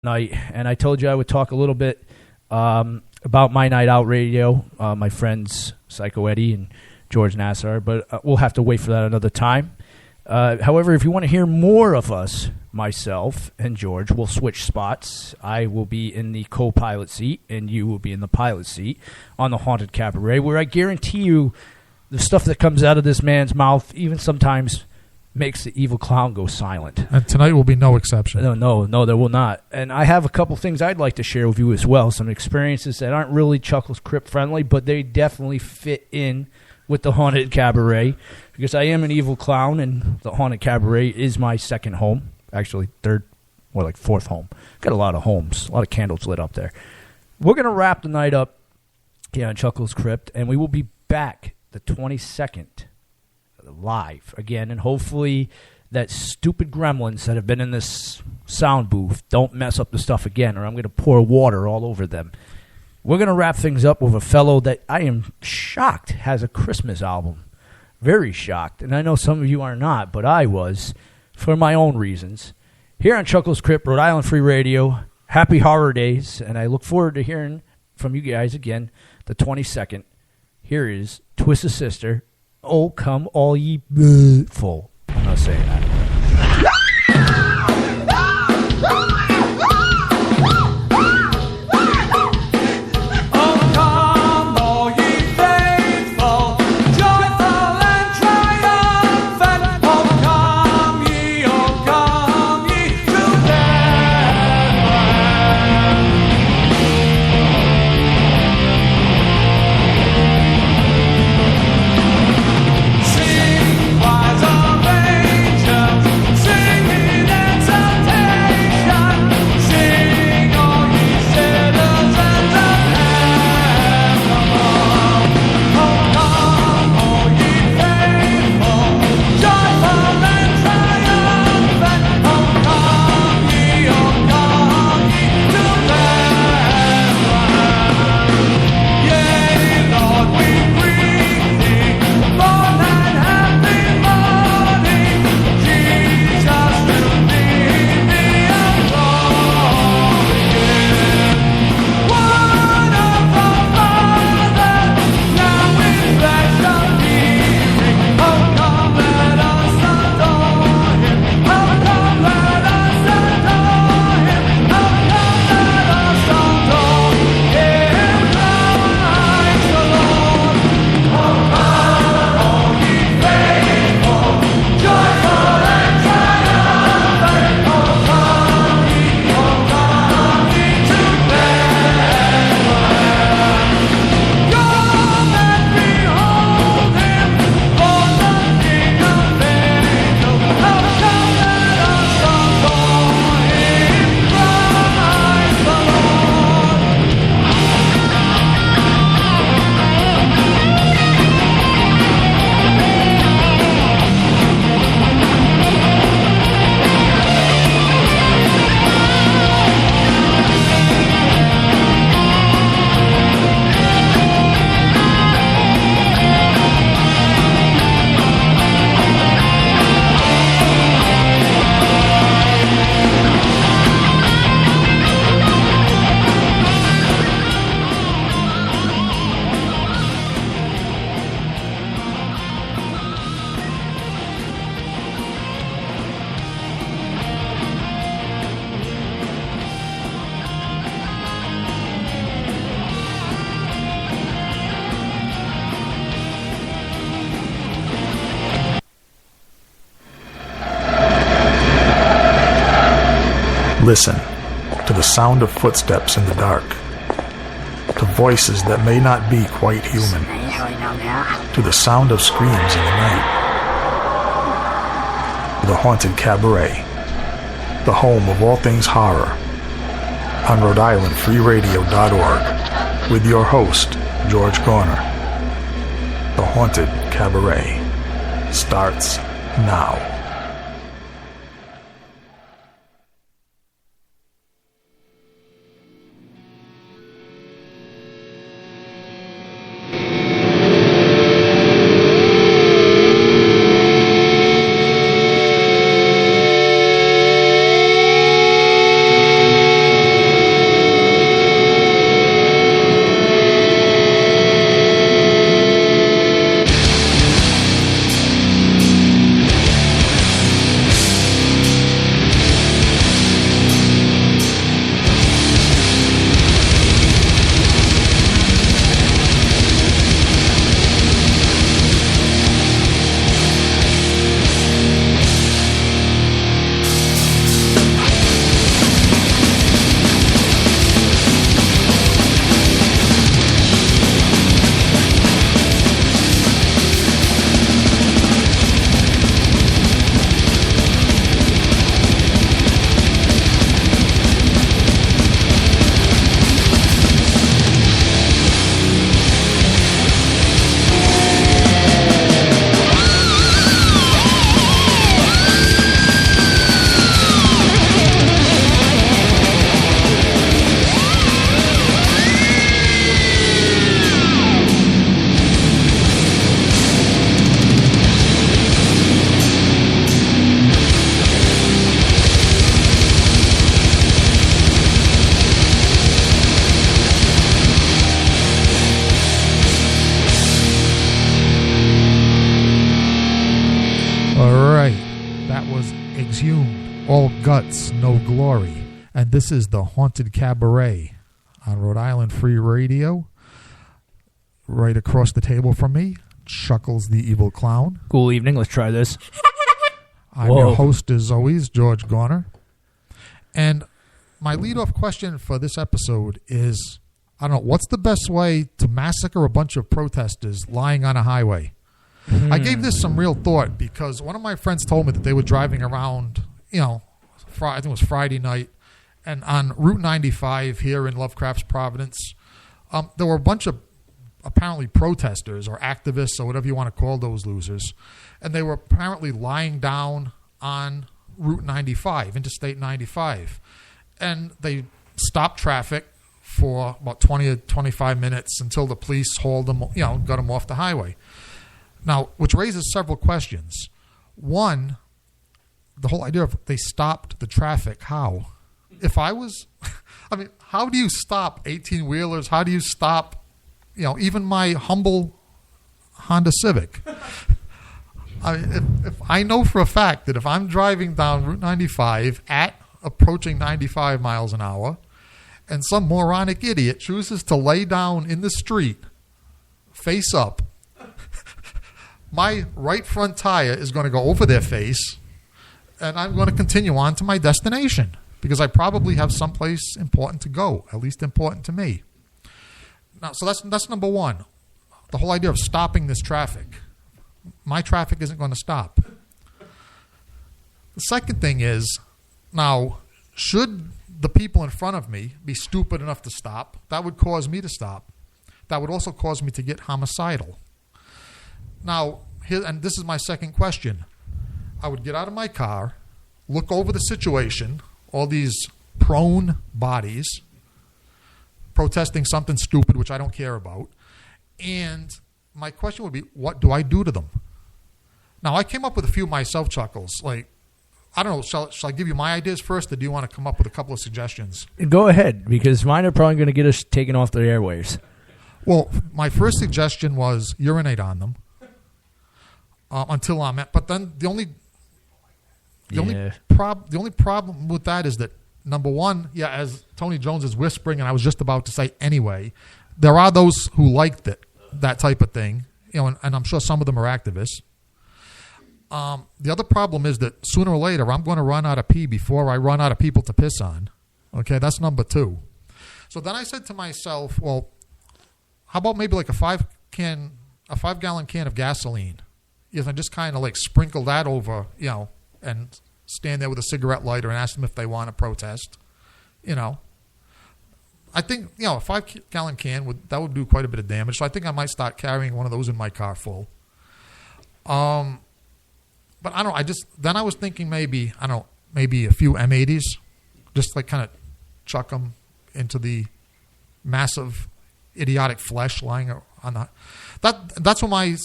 night, and I told you I would talk a little bit about my night out radio, my friends Psycho Eddie and George Nassar, but we'll have to wait for that another time. However, if you want to hear more of us, myself and George will switch spots. I will be in the co-pilot seat, and you will be in the pilot seat on the Haunted Cabaret, where I guarantee you the stuff that comes out of this man's mouth even sometimes makes the evil clown go silent. And tonight will be no exception. No, there will not. And I have a couple things I'd like to share with you as well, some experiences that aren't really Chuckles Crypt friendly, but they definitely fit in with the Haunted Cabaret, because I am an evil clown, and the Haunted Cabaret is my second home. Actually, third, more like fourth home. Got a lot of homes, a lot of candles lit up there. We're going to wrap the night up here on Chuckles Crypt, and we will be back the 22nd live again, and hopefully that stupid gremlins that have been in this sound booth don't mess up the stuff again, or I'm going to pour water all over them. We're going to wrap things up with a fellow that I am shocked has a Christmas album. Very shocked. And I know some of you are not, but I was, for my own reasons. Here on Chuckles Crypt, Rhode Island Free Radio, happy horror days, and I look forward to hearing from you guys again the 22nd. Here is Twisted Sister, Oh Come All Ye Beautiful. I'm not saying that. Listen to the sound of footsteps in the dark, to voices that may not be quite human, to the sound of screams in the night. The Haunted Cabaret, the home of all things horror, on Rhode-IslandFreeRadio.org, with your host, George Garner. The Haunted Cabaret starts now. Grace, No Glory. And this is the Haunted Cabaret on Rhode Island Free Radio. Right across the table from me, Chuckles the Evil Clown. Cool evening. Let's try this. I'm your host, as always, George Garner. And my leadoff question for this episode is, I don't know, what's the best way to massacre a bunch of protesters lying on a highway? I gave this some real thought because one of my friends told me that they were driving around, I think it was Friday night, and on Route 95 here in Lovecraft's Providence, there were a bunch of apparently protesters or activists or whatever you want to call those losers, and they were apparently lying down on Route 95, Interstate 95, and they stopped traffic for about 20 to 25 minutes until the police hauled them, got them off the highway. Now, which raises several questions. One, the whole idea of they stopped the traffic. How? If I was, how do you stop 18-wheelers? How do you stop, even my humble Honda Civic? If I know for a fact that if I'm driving down Route 95 at approaching 95 miles an hour, and some moronic idiot chooses to lay down in the street, face up, my right front tire is going to go over their face, and I'm going to continue on to my destination because I probably have someplace important to go, at least important to me. Now, so that's number one, the whole idea of stopping this traffic. My traffic isn't going to stop. The second thing is, now, should the people in front of me be stupid enough to stop, that would cause me to stop. That would also cause me to get homicidal. Now, and this is my second question. I would get out of my car, look over the situation, all these prone bodies protesting something stupid, which I don't care about, and my question would be, what do I do to them? Now, I came up with a few myself, Chuckles. I don't know, shall I give you my ideas first, or do you want to come up with a couple of suggestions? Go ahead, because mine are probably going to get us taken off the airwaves. Well, my first suggestion was urinate on them. Until I'm at, but then the only problem with that is that, number one, as Tony Jones is whispering, and I was just about to say anyway, there are those who liked that type of thing, and I'm sure some of them are activists. The other problem is that sooner or later I'm going to run out of pee before I run out of people to piss on. Okay, that's number two. So then I said to myself, well, how about maybe like a 5-gallon can of gasoline? Yes, I just kind of sprinkle that over, and stand there with a cigarette lighter and ask them if they want to protest. I think, a 5-gallon can would do quite a bit of damage. So I think I might start carrying one of those in my car full. But I don't know. Then I was thinking maybe a few M80s, just kind of chuck them into the massive idiotic flesh lying on the. That's when my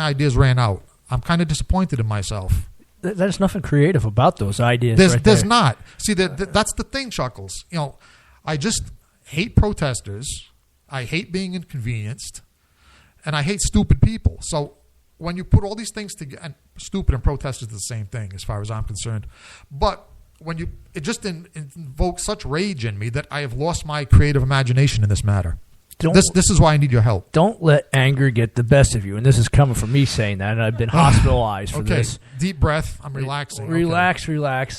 ideas ran out. I'm kind of disappointed in myself. There's nothing creative about those ideas. There's not. See, that's the thing, Chuckles. I just hate protesters. I hate being inconvenienced, and I hate stupid people. So when you put all these things together, and stupid and protesters are the same thing as far as I'm concerned, but when it just invokes such rage in me that I have lost my creative imagination in this matter. This is why I need your help. Don't let anger get the best of you. And this is coming from me saying that, and I've been hospitalized for this. Deep breath. I'm relaxing. Relax.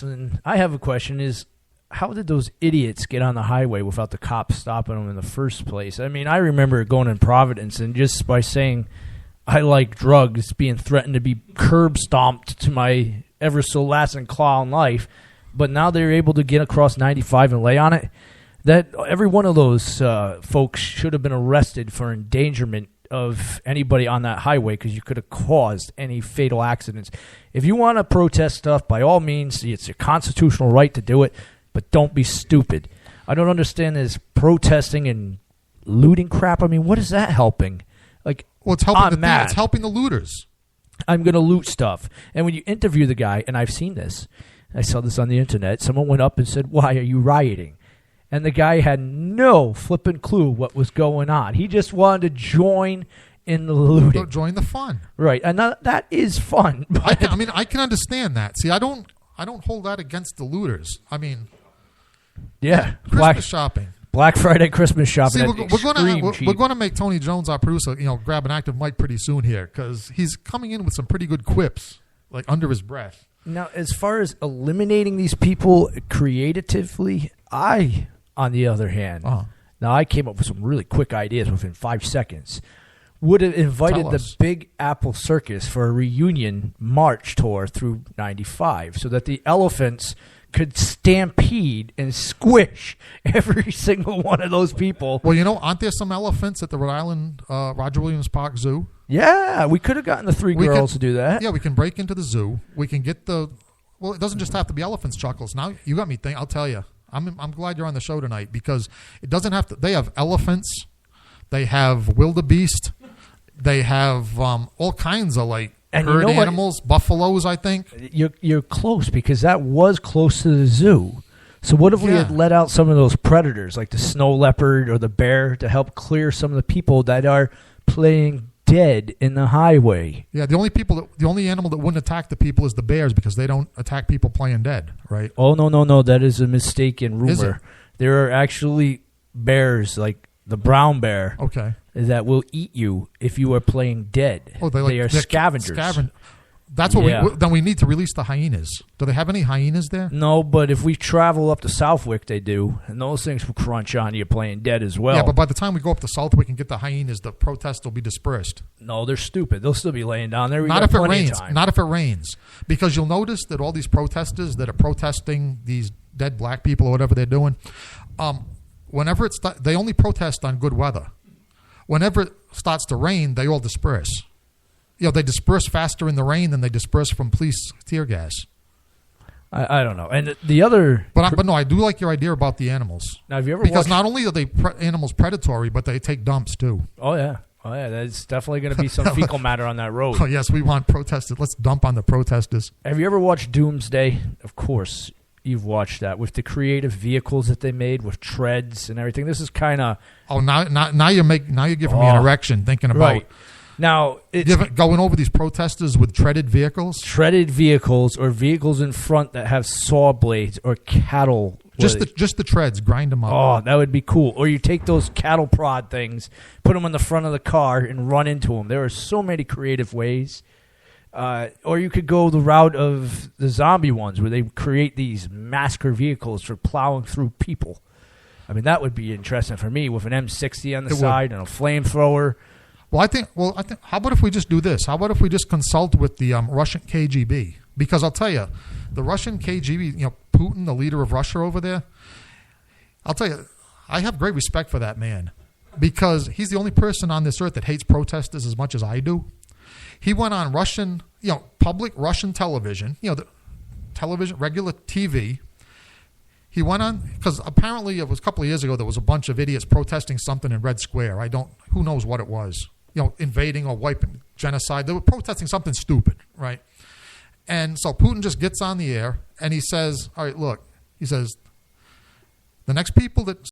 And I have a question is, how did those idiots get on the highway without the cops stopping them in the first place? I mean, I remember going in Providence, and just by saying I like drugs, being threatened to be curb stomped to my ever so last and clown life, but now they're able to get across 95 and lay on it. That every one of those folks should have been arrested for endangerment of anybody on that highway because you could have caused any fatal accidents. If you want to protest stuff, by all means, it's your constitutional right to do it, but don't be stupid. I don't understand this protesting and looting crap. I mean, what is that helping? It's helping it's helping the looters. I'm going to loot stuff. And when you interview the guy, and I've seen this, I saw this on the internet, someone went up and said, "Why are you rioting?" And the guy had no flipping clue what was going on. He just wanted to join in the looting. Join the fun. Right. And that is fun. I can understand that. See, I don't I don't hold that against the looters. I mean, Yeah, Christmas shopping. Black Friday Christmas shopping. See, we're going to make Tony Jones, our producer, grab an active mic pretty soon here because he's coming in with some pretty good quips, like under his breath. Now, as far as eliminating these people creatively, on the other hand, now I came up with some really quick ideas within 5 seconds. Would have invited the Big Apple Circus for a reunion march tour through 95 so that the elephants could stampede and squish every single one of those people. Well, aren't there some elephants at the Rhode Island Roger Williams Park Zoo? Yeah, we could have gotten the three girls to do that. Yeah, we can break into the zoo. We can get it doesn't just have to be elephants, Chuckles. Now, you got me thinking. I'll tell you. I'm glad you're on the show tonight because it doesn't have to. They have elephants. They have wildebeest. They have all kinds of herd animals, buffaloes, I think. You're close because that was close to the zoo. So what if we had let out some of those predators like the snow leopard or the bear to help clear some of the people that are playing dead in the highway? Yeah, the only animal that wouldn't attack the people is the bears because they don't attack people playing dead, right? Oh, no. That is a mistaken rumor. There are actually bears like the brown bear. Okay. That will eat you if you are playing dead. Oh, they are scavengers. That's what then we need to release the hyenas. Do they have any hyenas there? No, but if we travel up to Southwick, they do, and those things will crunch on you playing dead as well. Yeah, but by the time we go up to Southwick and get the hyenas, the protests will be dispersed. No, they're stupid. They'll still be laying down there. Not if it rains. Not if it rains, because you'll notice that all these protesters that are protesting these dead black people or whatever they're doing, whenever they only protest on good weather. Whenever it starts to rain, they all disperse. They disperse faster in the rain than they disperse from police tear gas. I don't know. And the other... But no, I do like your idea about the animals. Now, have you ever Because not only are they animals predatory, but they take dumps, too. Oh, yeah. That's definitely going to be some fecal matter on that road. Oh, yes, we want protesters. Let's dump on the protesters. Have you ever watched Doomsday? Of course, you've watched that. With the creative vehicles that they made with treads and everything. This is kind of... Oh, now you're giving me an erection thinking about... Right. Now, going over these protesters with treaded vehicles? Treaded vehicles or vehicles in front that have saw blades or cattle. Just the treads, grind them up. Oh, that would be cool. Or you take those cattle prod things, put them in the front of the car and run into them. There are so many creative ways. Or you could go the route of the zombie ones where they create these massacre vehicles for plowing through people. I mean, that would be interesting for me with an M60 on the side and a flamethrower. Well, I think. How about if we just do this? How about if we just consult with the Russian KGB? Because I'll tell you, the Russian KGB, Putin, the leader of Russia over there. I'll tell you, I have great respect for that man because he's the only person on this earth that hates protesters as much as I do. He went on Russian, public Russian television, the television, regular TV. He went on because apparently it was a couple of years ago there was a bunch of idiots protesting something in Red Square. Who knows what it was. Invading or wiping genocide. They were protesting something stupid, right? And so Putin just gets on the air and he says, all right, look, he says, the next people that